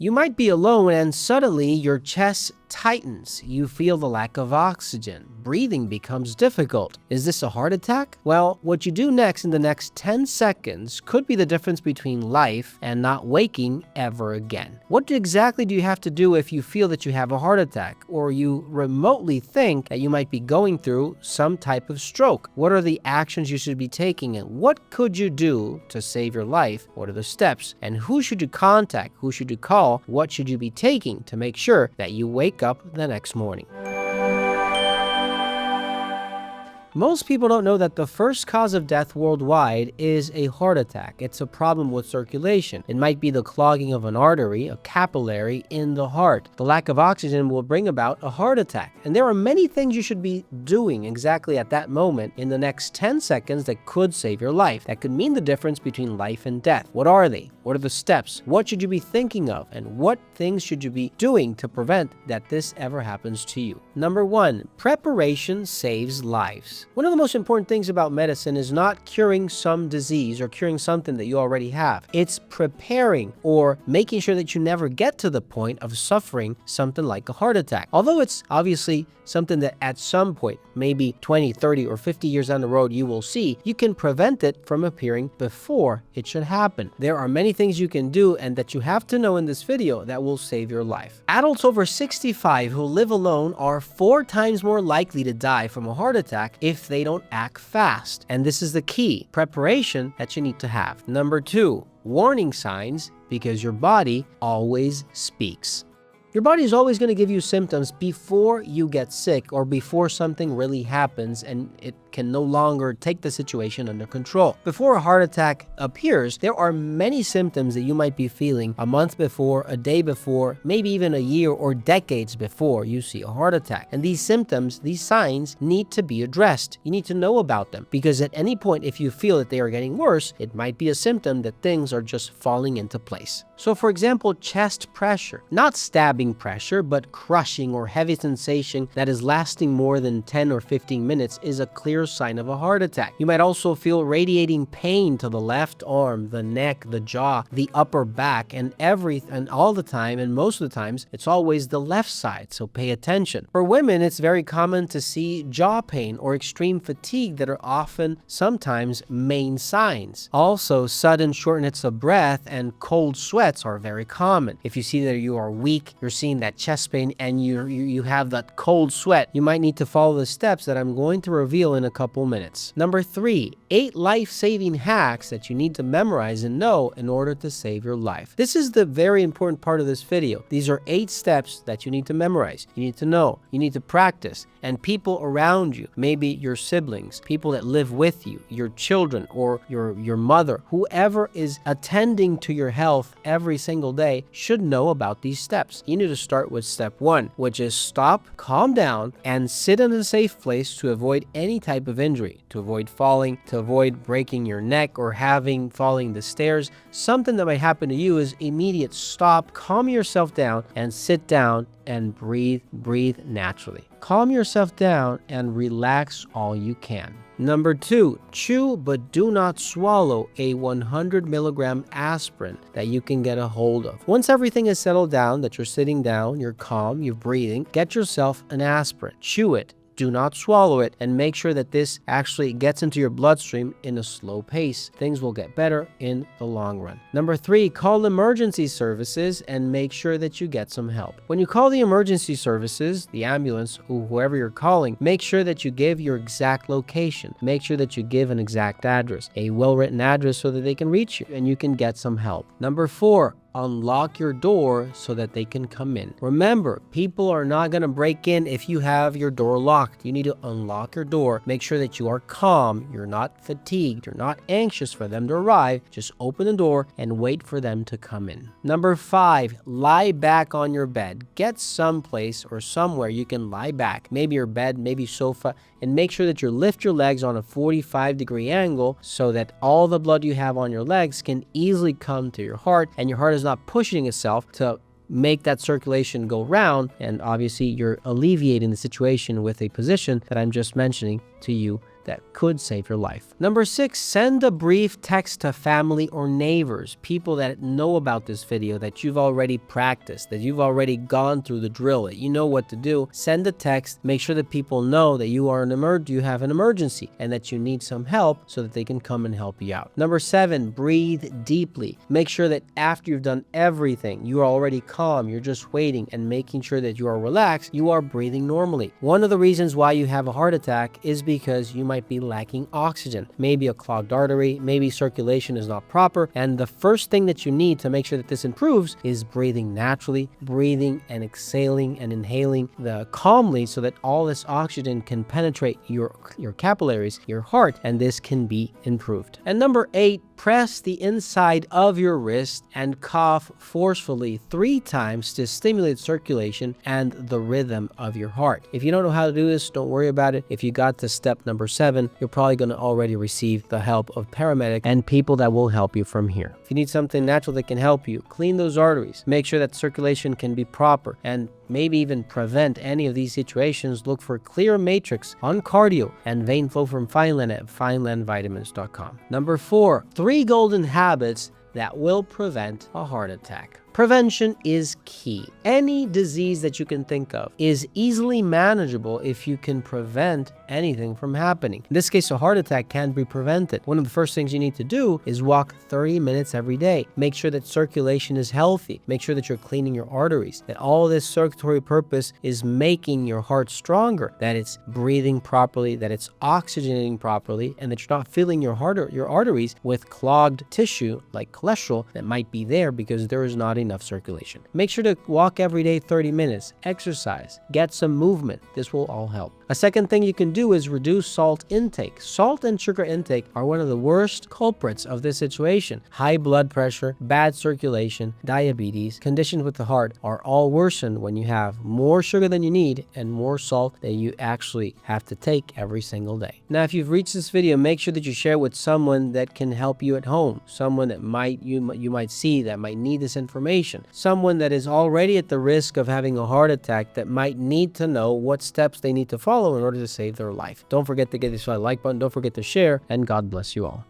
You might be alone and suddenly your chest tightens. You feel the lack of oxygen. Breathing becomes difficult. Is this a heart attack? Well, what you do next in the next 10 seconds could be the difference between life and not waking ever again. What exactly do you have to do if you feel that you have a heart attack, or you remotely think that you might be going through some type of stroke? What are the actions you should be taking, and what could you do to save your life? What are the steps? And who should you contact? Who should you call? What should you be taking to make sure that you wake up the next morning? Most people don't know that the first cause of death worldwide is a heart attack. It's a problem with circulation. It might be the clogging of an artery, a capillary in the heart. The lack of oxygen will bring about a heart attack. And there are many things you should be doing exactly at that moment in the next 10 seconds that could save your life, that could mean the difference between life and death. What are they? What are the steps? What should you be thinking of? And what things should you be doing to prevent that this ever happens to you? Number 1, preparation saves lives. One of the most important things about medicine is not curing some disease or curing something that you already have. It's preparing or making sure that you never get to the point of suffering something like a heart attack. Although it's obviously something that at some point, maybe 20, 30, or 50 years down the road, you will see, you can prevent it from appearing before it should happen. There are many things you can do and that you have to know in this video that will save your life. Adults over 65 who live alone are 4 times more likely to die from a heart attack if they don't act fast. And this is the key preparation that you need to have. Number 2, warning signs, because your body always speaks. Your body is always going to give you symptoms before you get sick or before something really happens and it can no longer take the situation under control. Before a heart attack appears, there are many symptoms that you might be feeling a month before, a day before, maybe even a year or decades before you see a heart attack. And these symptoms, these signs need to be addressed. You need to know about them because at any point, if you feel that they are getting worse, it might be a symptom that things are just falling into place. So for example, chest pressure, not stabbing pressure, but crushing or heavy sensation that is lasting more than 10 or 15 minutes is a clear sign of a heart attack. You might also feel radiating pain to the left arm, the neck, the jaw, the upper back, and all the time, and most of the times, it's always the left side, so pay attention. For women, it's very common to see jaw pain or extreme fatigue that are often, sometimes, main signs. Also, sudden shortness of breath and cold sweats are very common. If you see that you are weak, you're seeing that chest pain, and you have that cold sweat, you might need to follow the steps that I'm going to reveal in a couple minutes. Number 3, 8 life-saving hacks that you need to memorize and know in order to save your life. This is the very important part of this video. These are 8 steps that you need to memorize. You need to know, you need to practice, and people around you, maybe your siblings, people that live with you, your children, or your mother, whoever is attending to your health every single day should know about these steps. You need to start with step 1, which is stop, calm down, and sit in a safe place to avoid any type of injury, to avoid falling, to avoid breaking your neck or falling the stairs. Something that might happen to you is immediate stop, calm yourself down, and sit down and breathe naturally. Calm yourself down and relax all you can. Number 2, chew but do not swallow a 100 milligram aspirin that you can get a hold of. Once everything is settled down, that you're sitting down, you're calm, you're breathing, get yourself an aspirin. Chew it. Do not swallow it, and make sure that this actually gets into your bloodstream in a slow pace. Things will get better in the long run. Number 3, call emergency services and make sure that you get some help. When you call the emergency services, the ambulance, or whoever you're calling, make sure that you give your exact location. Make sure that you give an exact address, a well-written address so that they can reach you and you can get some help. Number 4, unlock your door so that they can come in. Remember, people are not going to break in if you have your door locked. You need to unlock your door. Make sure that you are calm. You're not fatigued. You're not anxious for them to arrive. Just open the door and wait for them to come in. Number 5, lie back on your bed. Get someplace or somewhere you can lie back. Maybe your bed, maybe sofa, and make sure that you lift your legs on a 45-degree angle so that all the blood you have on your legs can easily come to your heart, and your heart is not pushing itself to make that circulation go round. And obviously you're alleviating the situation with a position that I'm just mentioning to you that could save your life. Number 6, send a brief text to family or neighbors, people that know about this video, that you've already practiced, that you've already gone through the drill, that you know what to do. Send a text, make sure that people know that you have an emergency and that you need some help so that they can come and help you out. Number 7, breathe deeply. Make sure that after you've done everything, you are already calm, you're just waiting and making sure that you are relaxed, you are breathing normally. One of the reasons why you have a heart attack is because you might be lacking oxygen, maybe a clogged artery, maybe circulation is not proper, and the first thing that you need to make sure that this improves is breathing naturally, breathing and exhaling and inhaling calmly so that all this oxygen can penetrate your capillaries, your heart, and this can be improved. And number 8, press the inside of your wrist and cough forcefully 3 times to stimulate circulation and the rhythm of your heart. If you don't know how to do this, don't worry about it. If you got to step number 7, you're probably going to already receive the help of paramedics and people that will help you from here. If you need something natural that can help you, clean those arteries, make sure that circulation can be proper, and maybe even prevent any of these situations, look for Clear Matrix on cardio and vein flow from Fineland at finelandvitamins.com. Number 4, 3 golden habits that will prevent a heart attack. Prevention is key. Any disease that you can think of is easily manageable if you can prevent anything from happening. In this case, a heart attack can be prevented. One of the first things you need to do is walk 30 minutes every day. Make sure that circulation is healthy. Make sure that you're cleaning your arteries, that all this circulatory purpose is making your heart stronger, that it's breathing properly, that it's oxygenating properly, and that you're not filling your arteries with clogged tissue like cholesterol that might be there because there is not enough circulation. Make sure to walk every day 30 minutes, exercise, get some movement. This will all help. A second thing you can do is reduce salt intake. Salt and sugar intake are one of the worst culprits of this situation. High blood pressure, bad circulation, diabetes, conditions with the heart are all worsened when you have more sugar than you need and more salt that you actually have to take every single day. Now, if you've reached this video, make sure that you share with someone that can help you at home, someone that you might see that might need this information, someone that is already at the risk of having a heart attack that might need to know what steps they need to follow in order to save their life. Don't forget to get this like button, don't forget to share, and God bless you all.